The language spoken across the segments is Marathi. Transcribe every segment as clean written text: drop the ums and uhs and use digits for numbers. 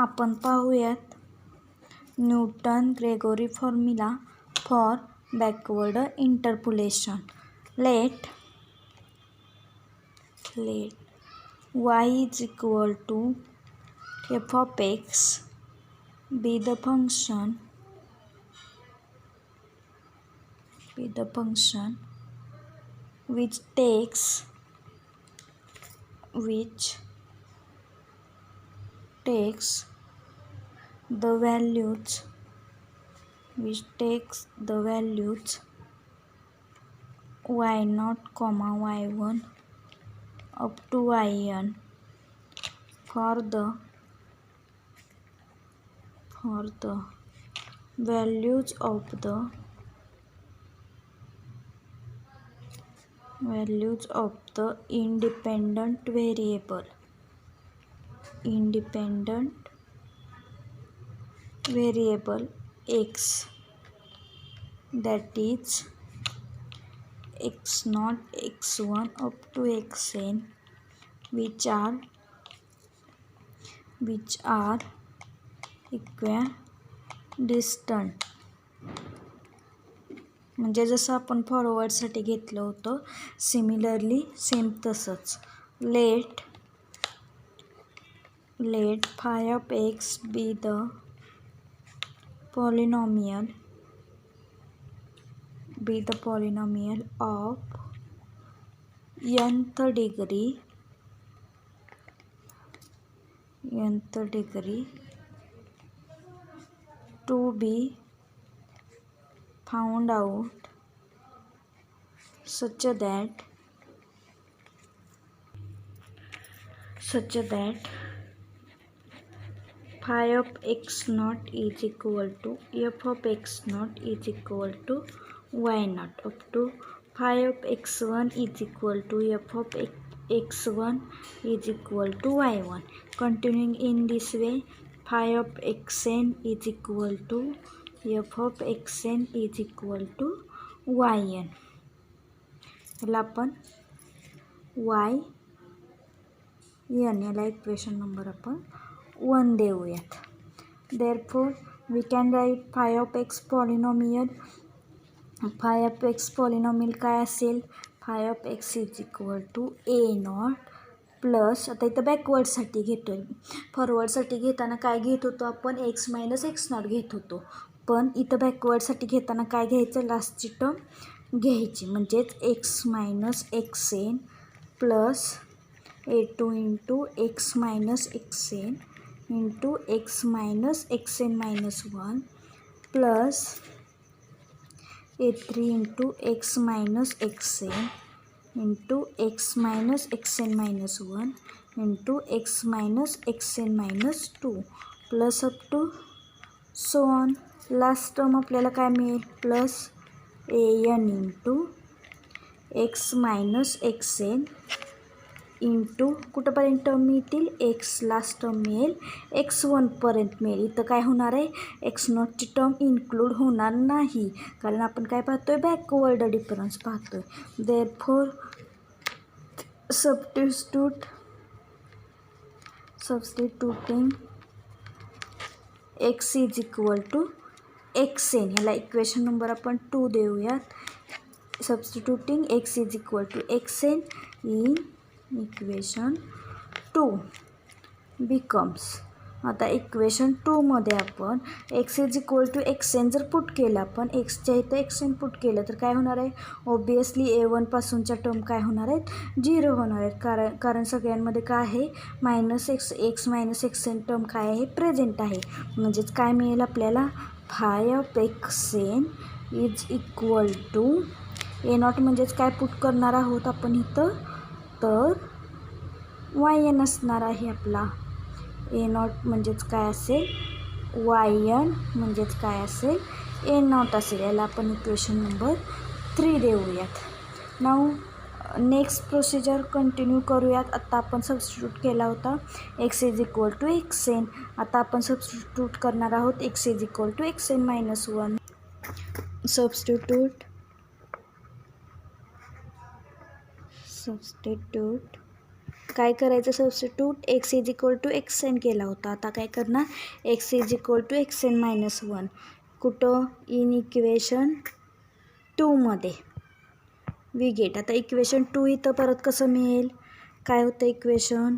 आपण पाहूयात Newton Gregory formula for backward interpolation. Let y is equal to f of x be the function which takes the values y0, y1 up to yn for the values of the independent variable x, that is x0, x1 up to xn, which are equidistant. म्हणजे जसं आपण फॉरवर्डसाठी घेतलं होतं सिमिलरली सेम तसंच. Let phi of x be the polynomial of nth degree to be found out such that phi of x0 is equal to f of x0 is equal to y0 up to phi of x1 is equal to f of x1 is equal to y1. Continuing in this way, phi of xn is equal to f of xn is equal to yn. याला आपण याला इक्वेशन नंबर आपण 1 देऊयात. Therefore we can write phi of x polynomial. phi of x polynomial काय असेल? phi of x is equal to a0 plus, आता इथं बॅकवर्डसाठी घेतोय, फॉरवर्डसाठी घेताना काय घेत होतो आपण? x मायनस x0 घेत होतो, पण इथं बॅकवर्डसाठी घेताना काय घ्यायचं? लास्टची टर्म घ्यायची, म्हणजेच x minus xn plus a2 into x minus xn into x minus xn minus 1 plus a3 into x minus xn into x minus xn minus 1 into x minus xn minus 2 plus up to so on. Last term आपल्याला काय मिळेल? Plus an into x minus xn into कुठंपर्यंत टर्म मिळतील? x लास्ट टर्म मिळेल x1 पर्यंत मिळेल. इथं काय होणार आहे? x0ची टर्म इन्क्लूड होणार नाही, कारण आपण काय पाहतोय? बॅकवर्ड डिफरन्स पाहतोय. Therefore substituting x is equal to xn, ह्याला इक्वेशन नंबर आपण 2 देऊयात. Substituting x is equal to xn in equation 2 becomes, आता इक्वेशन 2 मध्ये आपण x is equal to xn जर पुट केलं, आपण xच्या इथं xn पुट केलं तर काय होणार आहे? ऑब्वियसली a1 पासूनच्या टर्म काय होणार आहेत? 0 होणार आहेत, कारण सगळ्यांमध्ये काय आहे? Minus x minus xn term काय आहे? प्रेझेंट आहे. म्हणजेच काय मिळेल आपल्याला? phi of xn is equal to a0 म्हणजेच काय पुट करणार आहोत आपण इथं? तर yn असणार आहे आपला. a0 म्हणजेच काय असेल? yn म्हणजेच काय असेल? a0 असेल. याला आपण इक्वेशन नंबर 3 देऊयात. नाऊ नेक्स्ट प्रोसिजर कंटिन्यू करूयात. आता आपण सबस्टिट्यूट केला होता x is equal to xn. आता आपण सबस्टिट्यूट करणार आहोत x is equal to xn minus 1. Substitute काय करायचं substitute x is equal to x n केला होता. आता काय करणार x is equal to x n minus 1 कुठं इन इक्वेशन 2मध्ये वी गेट. आता इक्वेशन 2 इथं परत कसं मिळेल काय होतं equation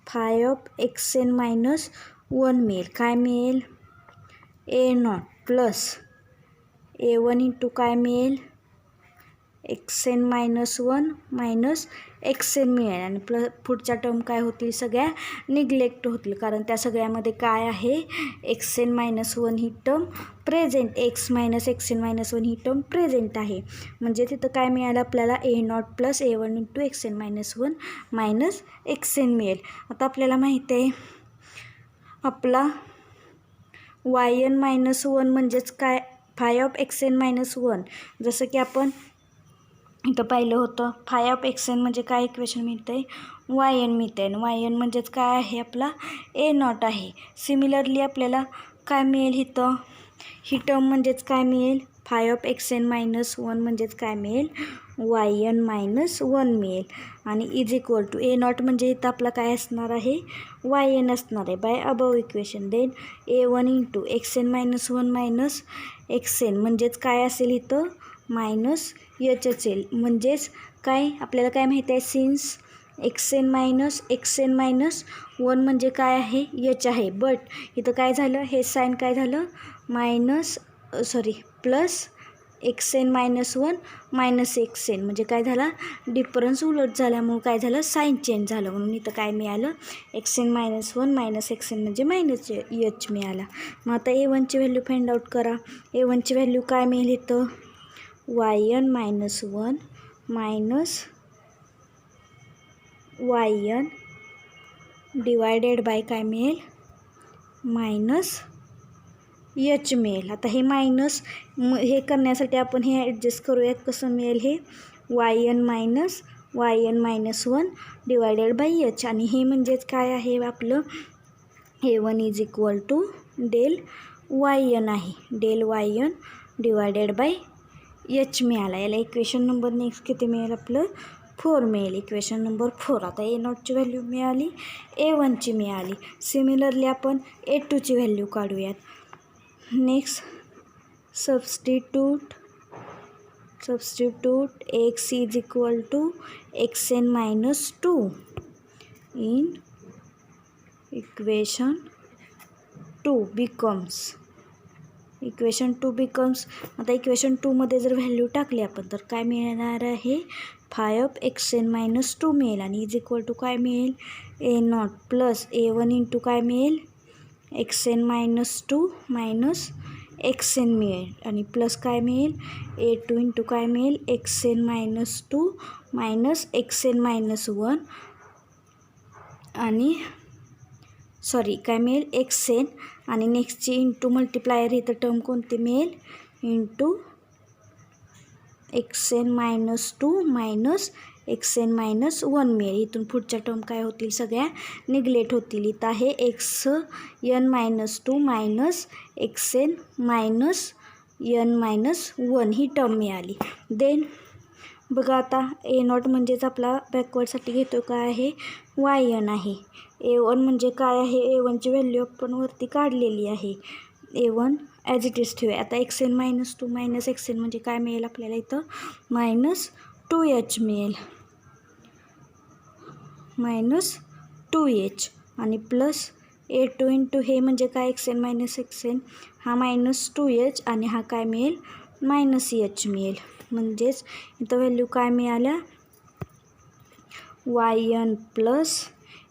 5 of x n minus 1 मिळेल. काय मिळेल a not plus a one into काय मिळेल x n minus 1 minus x n मिळेल आणि पुढच्या टर्म काय होतील सगळ्या निग्लेक्ट होतील कारण त्या सगळ्यामध्ये काय आहे एक्स एन मायनस 1 ही term present x minus x n minus 1 ही टर्म प्रेझेंट आहे. म्हणजे तिथं काय मिळालं आपल्याला a not plus a one into x n minus 1 minus x n मिळेल. आता आपल्याला माहिती आहे आपला वाय एन मायनस 1 म्हणजेच काय 5 ऑफ एक्स एन मायनस 1 जसं की आपण इथं पाहिलं होतं 5 ऑफ एक्स एन म्हणजे काय इक्वेशन मिळतं आहे वाय एन मिळतं आहे आणि वाय एन म्हणजेच काय आहे आपला ए नॉट आहे. सिमिलरली आपल्याला काय मिळेल इथं ही टर्म म्हणजेच काय मिळेल 5 ऑफ एक्स एन मायनस 1 म्हणजेच काय मिळेल वाय एन मायनस 1 मिळेल आणि is equal to a naught म्हणजे इथं आपला काय असणार आहे वाय एन असणार आहे by above equation. Then a one into x n minus 1 minus x n म्हणजेच काय असेल इथं मायनस एच असेल. म्हणजेच काय आपल्याला काय माहिती आहे सिन्स एक्स एन मायनस 1 म्हणजे काय आहे एच आहे बट इथं काय झालं हे साईन काय झालं plus x n minus 1 minus x n म्हणजे काय झाला डिफरन्स उलट झाल्यामुळे काय झालं साईन चेंज झालं म्हणून इथं काय मिळालं x n minus 1 minus x n म्हणजे मायनस एच मिळाला. मग आता ए वनची व्हॅल्यू फाइंड आउट करा. ए वनची व्हॅल्यू काय मिळेल इथं y n minus 1 minus y n divided by काय मिळेल मायनस एच मिळेल. आता हे मायनस हे करण्यासाठी आपण हे ॲडजस्ट करूयात कसं मिळेल हे y n minus 1 divided by h आणि हे म्हणजेच काय आहे आपलं a one is equal to del y n आहे. Del y n divided by h मिळाला. याला इक्वेशन नंबर नेक्स्ट किती मिळेल आपलं 4 मिळेल. Equation number 4. आता ए नॉटची व्हॅल्यू मिळाली ए वनची मिळाली. सिमिलरली आपण ए टूची व्हॅल्यू काढूयात. Next substitute x is equal to x n minus 2 in equation 2 becomes आता इक्वेशन 2मध्ये जर व्हॅल्यू टाकली आपण तर काय मिळणार आहे 5 ऑफ एक्स एन मायनस 2 मिळेल आणि इज इक्वल टू काय मिळेल a not plus a one into काय मिळेल x n minus 2 minus x n मिळेल आणि प्लस काय मिळेल ए टू इंटू काय मिळेल x n minus 2 minus x n minus 1 आणि काय मिळेल एक्स एन आणि नेक्स्टची इंटू मल्टिप्लायर इथं टर्म कोणती मिळेल into x n minus 2 minus x n minus 1 मिळेल. इथून पुढच्या टर्म काय होतील सगळ्या निग्लेक्ट होतील. इथं आहे x n minus 2 minus x n minus n minus 1 ही टर्म मिळाली. देन बघा आता ए नॉट म्हणजेच आपला बॅकवर्डसाठी घेतो काय आहे वाय एन आहे. ए वन म्हणजे काय आहे ए वनची व्हॅल्यू आपण वरती काढलेली आहे. A one as it is ठेवूया. आता x n minus 2 minus x n म्हणजे काय मिळेल आपल्याला इथं मायनस 2h मिळेल मायनस 2h आणि प्लस ए टू इंटू हे म्हणजे काय x n minus x n हा मायनस 2h आणि हा काय मिळेल मायनस एच मिळेल. म्हणजेच इथं व्हॅल्यू काय मिळाल्या वाय एन प्लस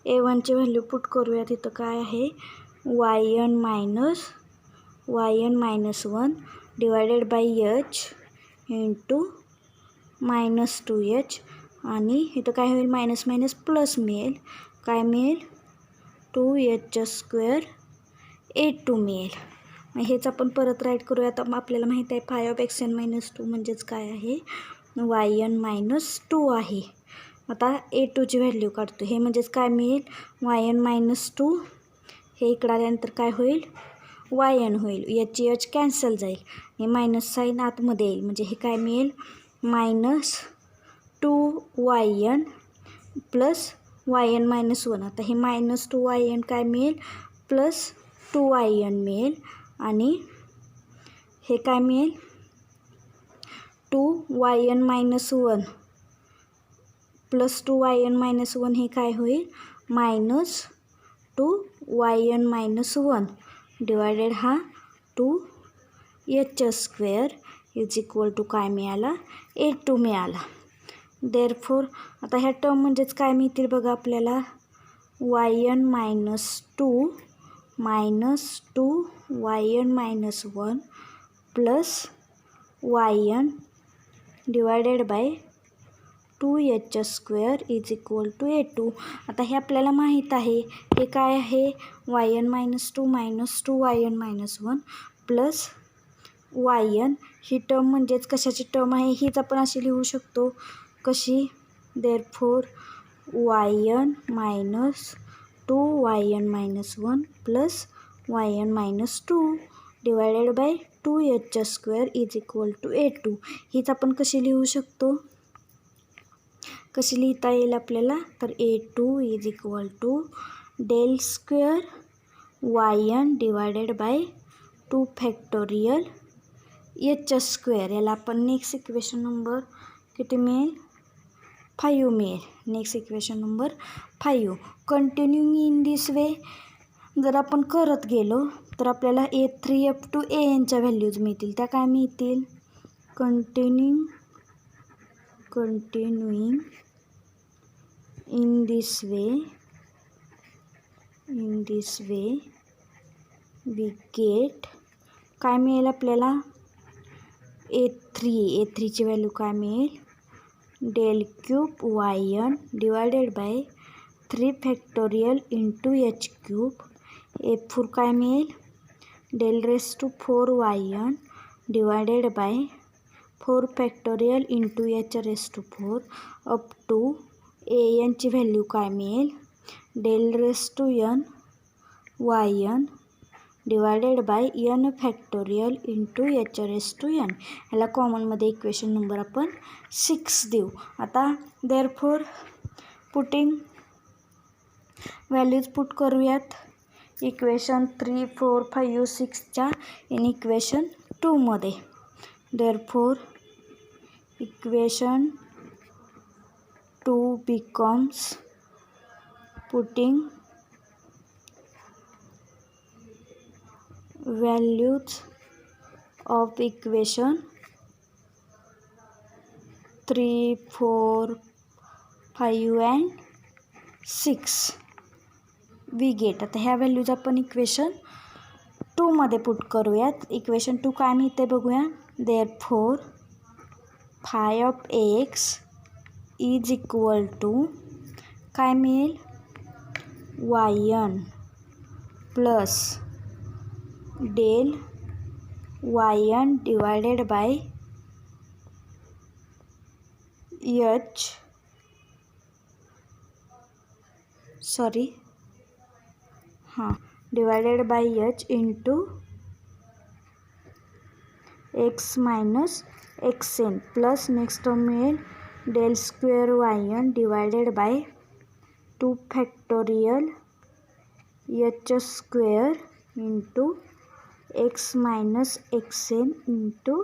ए वनची व्हॅल्यू पुट करूया. तिथं काय आहे y n minus 1 divided by h into minus 2h आणि इथं काय होईल मायनस मायनस प्लस मिळेल काय मिळेल 2h² A2 मिळेल. मग हेच आपण परत राईट करूया. आता आपल्याला माहीत आहे 5 ऑफ एक्स एन मायनस 2 म्हणजेच काय आहे वाय एन मायनस 2 आहे. आता A2ची व्हॅल्यू काढतो. हे म्हणजेच काय मिळेल वाय एन मायनस 2 हे इकडं आल्यानंतर काय होईल वाय एन होईल. याची एच कॅन्सल जाईल हे मायनस साईन आतमध्ये येईल म्हणजे हे काय मिळेल मायनस 2 वाय एन प्लस -1 आता हे -2yn काय मिळेल +2yn मिळेल आणि हे काय मिळेल 2yn - 1 +2yn - 1 हे काय होईल -2yn - 1 डिवायडेड हा 2h² इज इक्वल टू काय मिळाला A2 मिळाला. देअरफोर आता ह्या टर्म म्हणजेच काय मिळतील बघा आपल्याला yn - 2 -2yn - 1 +yn divided by 2h² is equal to A2. आता हे आपल्याला माहीत आहे हे काय आहे yn - 2 -2yn - 1 +yn ही टर्म म्हणजेच कशाची टर्म आहे हीच आपण अशी लिहू शकतो कशी therefore yn - 2yn - 1 +yn - 2 divided by 2h² is equal to A2. हीच आपण कशी लिहू शकतो कशी लिहिता येईल आपल्याला तर A2 is equal to ∇² yn divided by 2 factorial h². याला आपण नेक्स्ट इक्वेशन नंबर किती मिळेल 5 मिळेल. Next equation number 5. Continuing in this वे जर आपण करत गेलो तर आपल्याला A3 अप टू ANच्या व्हॅल्यूज मिळतील. त्या काय मिळतील continuing in this way we get काय मिळेल आपल्याला A3ची व्हॅल्यू काय मिळेल ∇³ yn divided by 3 factorial into h³ A4 काय मिळेल ∇⁴ yn divided by 4 factorial into h⁴ up to anची व्हॅल्यू काय मिळेल ∇n yn divided by n factorial into h⁴n. ह्याला कॉमनमध्ये इक्वेशन नंबर आपण 6 देऊ. आता देअरफोर पुटिंग व्हॅल्यूज पुट करूयात इक्वेशन 3, 4, 5, 6च्या इन इक्वेशन 2 मध्ये. Therefore equation 2 becomes putting values of equation 3, 4, 5 and 6 we get. आता ह्या व्हॅल्यूज आपण इक्वेशन 2 मध्ये पुट करूयात. इक्वेशन 2 काय मिळते बघूया therefore phi of x is equal to काय मिळेल yn plus ∇yn divided by divided by h into x minus xn plus next term मिळेल ∇² yn divided by 2 factorial h² into x minus xn into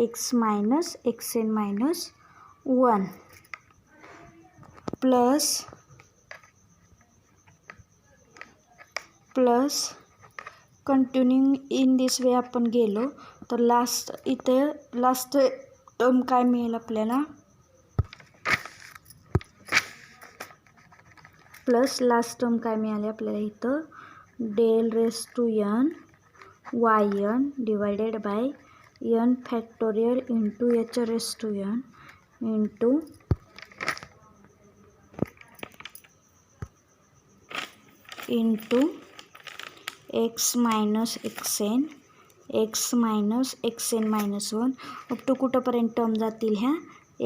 x minus xn minus 1 plus continuing in this way आपण गेलो तर लास्ट टर्म काय मिळेल आपल्याला प्लस लास्ट टर्म काय मिळाले आपल्याला इथं ∇n yn divided by n factorial into h⁴n into x minus xn minus 1 up to कुठंपर्यंत टर्म जातील ह्या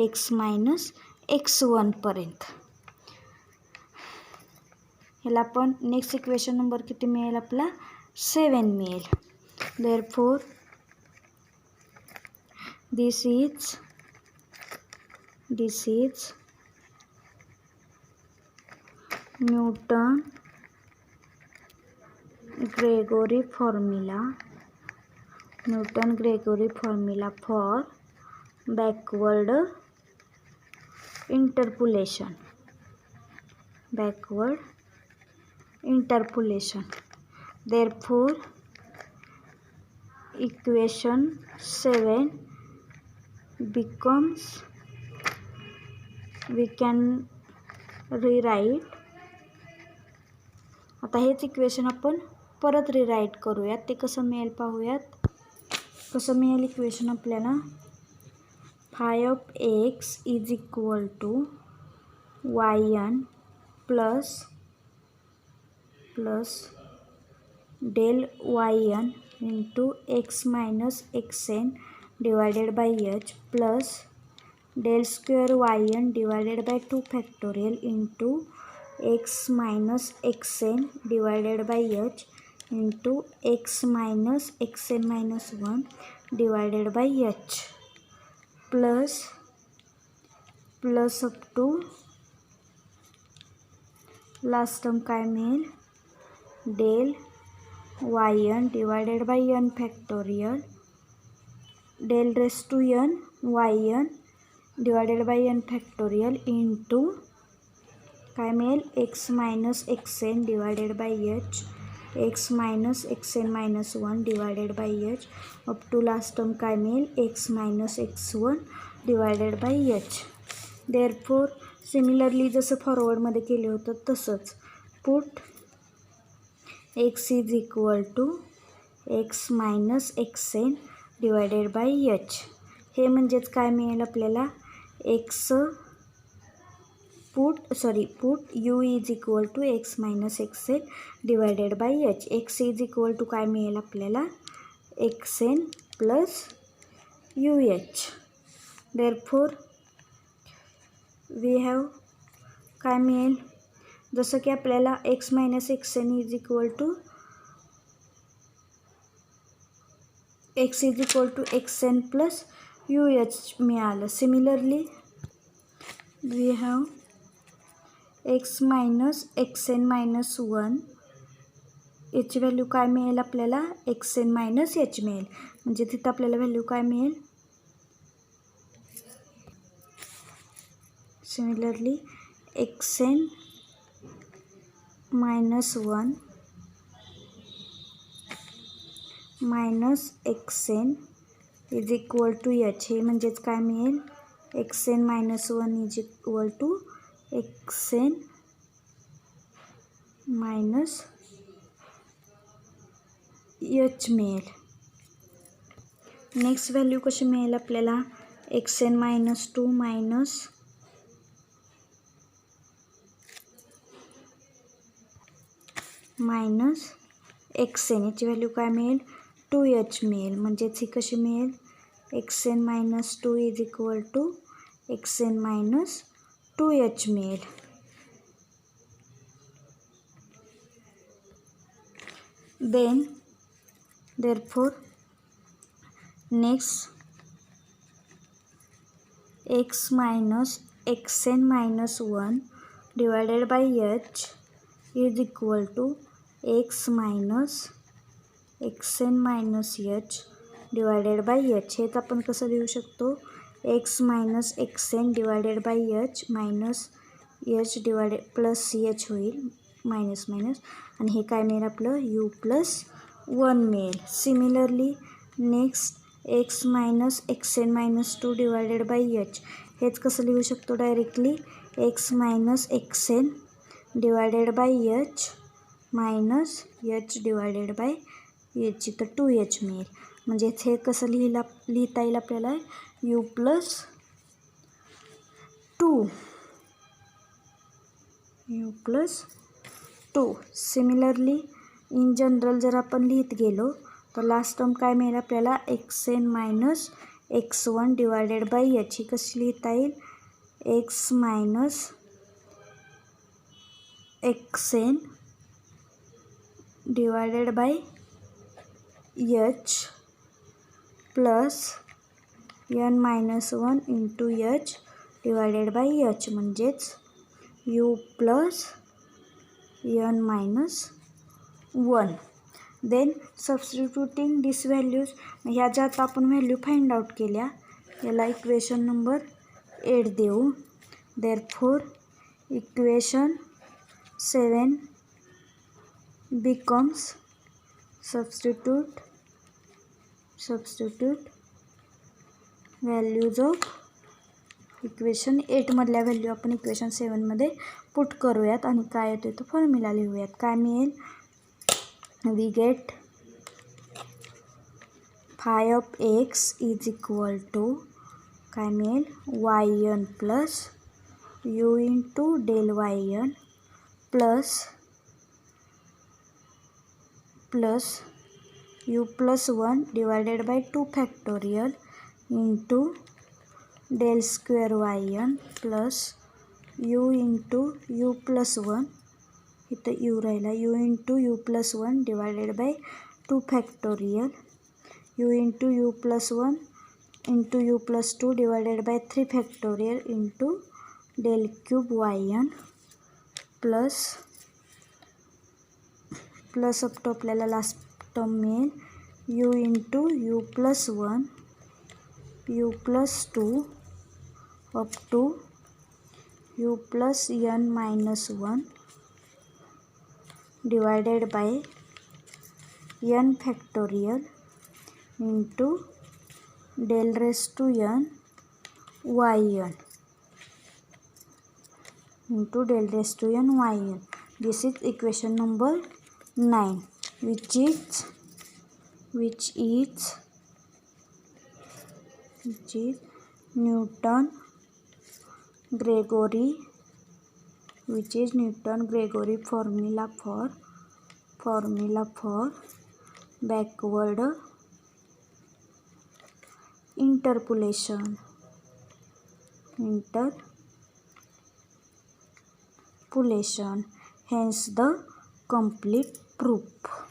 x मायनस x1 पर्यंत. ह्याला आपण नेक्स्ट इक्वेशन नंबर किती मिळेल आपला 7 मिळेल. Therefore this is Newton Gregory formula for backward interpolation. Therefore equation 7 becomes, we can rewrite. आता हेच इक्वेशन आपण परत रिराईट करूयात. ते कसं मिळेल पाहूयात. कसं मिळेल इक्वेशन आपल्याला. phi of x is equal to yn plus del yn into x minus xn divided by h plus del square yn divided by 2 factorial into x minus xn divided by h into x minus xn minus 1 divided by h plus up to last term काय मिळेल. del yn divided by n factorial del raised to n yn divided by n factorial into काय मिळेल x minus xn divided by h x minus xn minus 1 divided by h up to last term काय मिळेल x minus x1 divided by h. therefore similarly जसं फॉरवर्डमध्ये केलं होतं तसंच put x is equal to x minus xn divided by h. हे म्हणजेच काय मिळेल आपल्याला x put u is equal to x minus xn divided by h. x is equal to काय मिळेल आपल्याला xn plus uh. therefore we have काय मिळेल जसं की आपल्याला x minus xn is equal to xn plus uh मिळालं. Similarly we have x minus xn minus 1 याची व्हॅल्यू काय मिळेल आपल्याला xn minus h मिळेल. म्हणजे तिथं आपल्याला व्हॅल्यू काय मिळेल. Similarly xn minus 1 minus xn is equal to h. हे म्हणजेच काय मिळेल xn minus 1 is equal to xn minus h मिळेल. नेक्स्ट व्हॅल्यू कशी मिळेल आपल्याला xn minus 2 minus xn याची व्हॅल्यू काय मिळेल 2h मिळेल. म्हणजेच ही कशी मिळेल xn minus 2 is equal to xn minus 2h मिळेल. then therefore next x minus xn minus 1 divided by h is equal to x minus xn minus h divided by h. हेच आपण कसं लिहू शकतो x minus xn divided by h minus h divided plus h होईल मायनस आणि हे काय मिळेल आपलं u plus 1 मिळेल. Similarly next x minus xn minus 2 divided by h हेच कसं लिहू शकतो directly x minus xn divided by h minus h divided by h तर 2h मिळेल. म्हणजे हे कसं लिहिता येईल आपल्याला u plus 2. Similarly in general जर आपण लिहित गेलो तर लास्ट टर्म काय मिळेल आपल्याला xn minus x1 divided by h. ही कशी लिहिता येईल x minus xn divided by h plus n minus 1 into h divided by h म्हणजेच u plus n minus 1. Then substituting these values, ह्या ज्यात आपण व्हॅल्यू फाइंड आउट केल्या याला इक्वेशन नंबर 8 देऊ. Therefore equation 7 becomes substitute values of equation 8 मधल्या व्हॅल्यू आपण इक्वेशन 7 मध्ये पुट करूयात आणि काय येतो तो फॉर्म्युला लिहूयात. काय मिळेल, we get phi of x is equal to काय मिळेल yn plus u into del yn plus u plus 1 divided by 2 factorial into del square yn plus u into u plus 1 इथं यू राहिला u into u plus 1 divided by 2 factorial u into u plus 1 into u plus 2 divided by 3 factorial into del cube yn plus up to आपल्याला लास्ट टर्म मिळेल u into u plus 1 u plus 2 up to u plus n minus 1 divided by n factorial into del raise to n yn into del raised to n yn. This is equation number 9, which is Newton-Gregory formula for backward interpolation. Hence the complete proof.